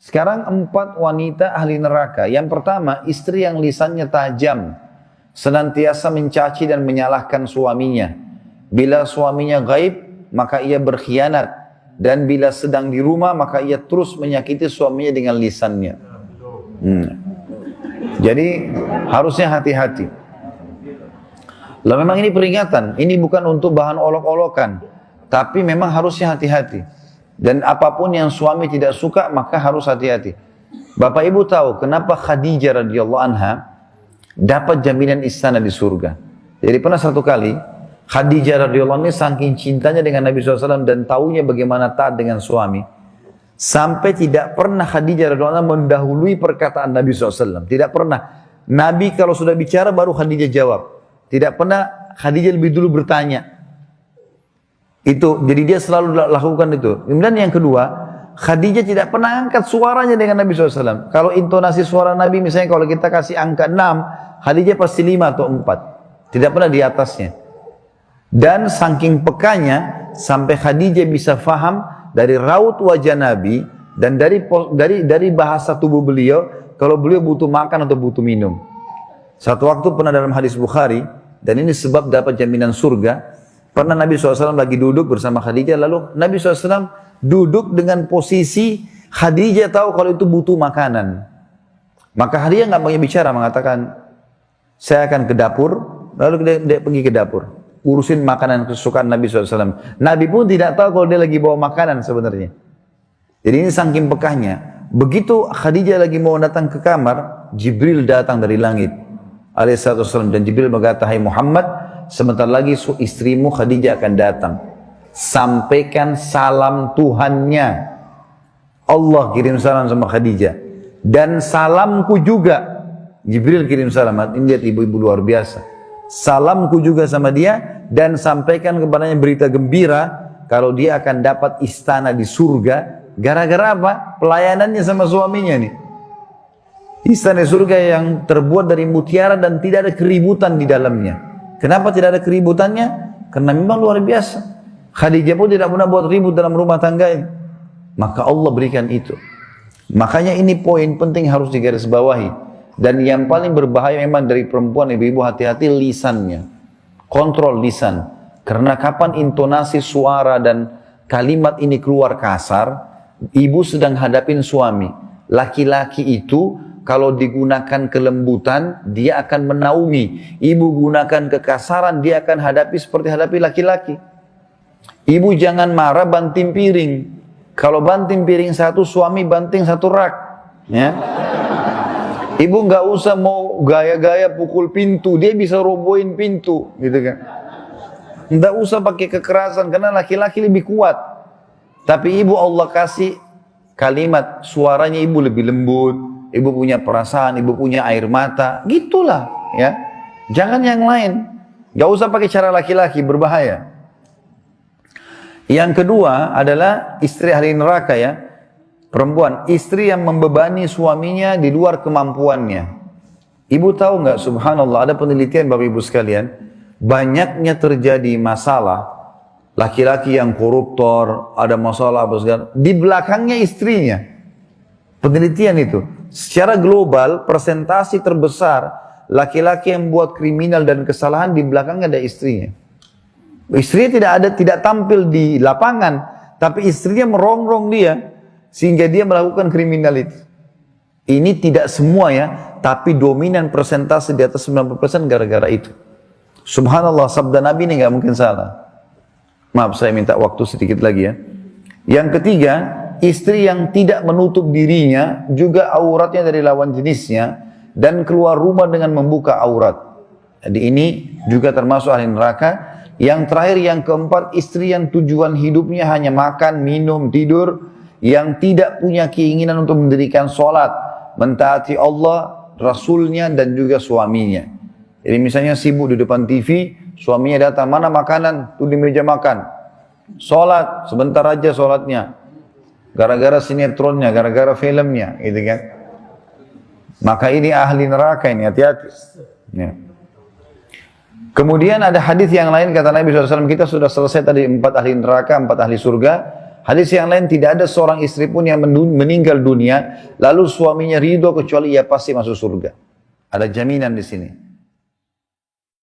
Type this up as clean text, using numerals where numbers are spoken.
Sekarang 4 wanita ahli neraka. Yang pertama, istri yang lisannya tajam, senantiasa mencaci dan menyalahkan suaminya. Bila suaminya gaib, maka ia berkhianat. Dan bila sedang di rumah, maka ia terus menyakiti suaminya dengan lisannya. Jadi harusnya hati-hati. Lah memang ini peringatan, ini bukan untuk bahan olok-olokan, tapi memang harusnya hati-hati. Dan apapun yang suami tidak suka, maka harus hati-hati. Bapak Ibu tahu kenapa Khadijah radhiyallahu anha dapat jaminan istana di surga? Jadi pernah satu kali Khadijah radhiyallahu anha saking cintanya dengan Nabi SAW dan taunya bagaimana taat dengan suami, sampai tidak pernah Khadijah radhiyallahu anha mendahului perkataan Nabi SAW. Tidak pernah. Nabi kalau sudah bicara baru Khadijah jawab. Tidak pernah Khadijah lebih dulu bertanya. Itu, jadi dia selalu lakukan itu. Kemudian yang kedua, Khadijah tidak pernah angkat suaranya dengan Nabi SAW. Kalau intonasi suara Nabi, misalnya kalau kita kasih angka 6, Khadijah pasti 5 atau 4. Tidak pernah di atasnya. Dan saking pekanya, sampai Khadijah bisa faham dari raut wajah Nabi, dan dari bahasa tubuh beliau, kalau beliau butuh makan atau butuh minum. Satu waktu pernah dalam hadis Bukhari, dan ini sebab dapat jaminan surga, pernah Nabi SAW lagi duduk bersama Khadijah, lalu Nabi SAW duduk dengan posisi Khadijah tahu kalau itu butuh makanan. Maka Khadijah nggak banyak bicara, mengatakan, saya akan ke dapur, lalu dia pergi ke dapur, urusin makanan kesukaan Nabi SAW. Nabi pun tidak tahu kalau dia lagi bawa makanan sebenarnya. Jadi ini saking pekahnya. Begitu Khadijah lagi mau datang ke kamar, Jibril datang dari langit, alaihissalam, dan Jibril berkata, hai Muhammad, sebentar lagi istrimu Khadijah akan datang. Sampaikan salam Tuhannya. Allah kirim salam sama Khadijah. Dan salamku juga. Jibril kirim salam. Ini lihat ibu-ibu luar biasa. Salamku juga sama dia. Dan sampaikan kepadanya berita gembira. Kalau dia akan dapat istana di surga. Gara-gara apa? Pelayanannya sama suaminya nih. Istana surga yang terbuat dari mutiara dan tidak ada keributan di dalamnya. Kenapa tidak ada keributannya? Karena memang luar biasa. Khadijah pun tidak pernah buat ribut dalam rumah tangga ini. Maka Allah berikan itu. Makanya ini poin penting harus digarisbawahi. Dan yang paling berbahaya memang dari perempuan, ibu-ibu hati-hati lisannya. Kontrol lisan. Karena kapan intonasi suara dan kalimat ini keluar kasar, ibu sedang hadapin suami. Laki-laki itu kalau digunakan kelembutan, dia akan menaungi. Ibu gunakan kekasaran, dia akan hadapi seperti hadapi laki-laki. Ibu jangan marah banting piring. Kalau banting piring satu, suami banting satu rak. Ya. Ibu nggak usah mau gaya-gaya pukul pintu, dia bisa robohin pintu, gitu kan. Nggak usah pakai kekerasan, karena laki-laki lebih kuat. Tapi ibu Allah kasih kalimat, suaranya ibu lebih lembut. Ibu punya perasaan, ibu punya air mata, gitulah ya. Jangan yang lain. Gak usah pakai cara laki-laki, berbahaya. Yang kedua adalah istri ahli neraka ya. Perempuan, istri yang membebani suaminya di luar kemampuannya. Ibu tahu nggak, subhanallah, ada penelitian Bapak Ibu sekalian, banyaknya terjadi masalah laki-laki yang koruptor, ada masalah apa segala, di belakangnya istrinya. Penelitian itu. Secara global, persentasi terbesar laki-laki yang buat kriminal dan kesalahan di belakangnya ada istrinya. Istrinya tidak tampil di lapangan, tapi istrinya merongrong dia sehingga dia melakukan kriminal itu. Ini tidak semua ya, tapi dominan persentase di atas 90% gara-gara itu. Subhanallah, sabda Nabi ini nggak mungkin salah. Maaf, saya minta waktu sedikit lagi ya. Yang ketiga, istri yang tidak menutup dirinya, juga auratnya dari lawan jenisnya, dan keluar rumah dengan membuka aurat. Jadi ini juga termasuk ahli neraka. Yang terakhir, yang keempat, istri yang tujuan hidupnya hanya makan, minum, tidur, yang tidak punya keinginan untuk mendirikan sholat, mentaati Allah, Rasulnya, dan juga suaminya. Jadi misalnya sibuk di depan TV, suaminya datang, mana makanan? Tuh di meja makan. Sholat, sebentar aja sholatnya. Gara-gara sinetronnya, gara-gara filmnya, gitu kan. Maka ini ahli neraka ini, hati-hati. Ya. Kemudian ada hadis yang lain, kata Nabi SAW, kita sudah selesai tadi 4 ahli neraka, 4 ahli surga. Hadis yang lain, tidak ada seorang istri pun yang meninggal dunia, lalu suaminya ridho kecuali ia pasti masuk surga. Ada jaminan di sini.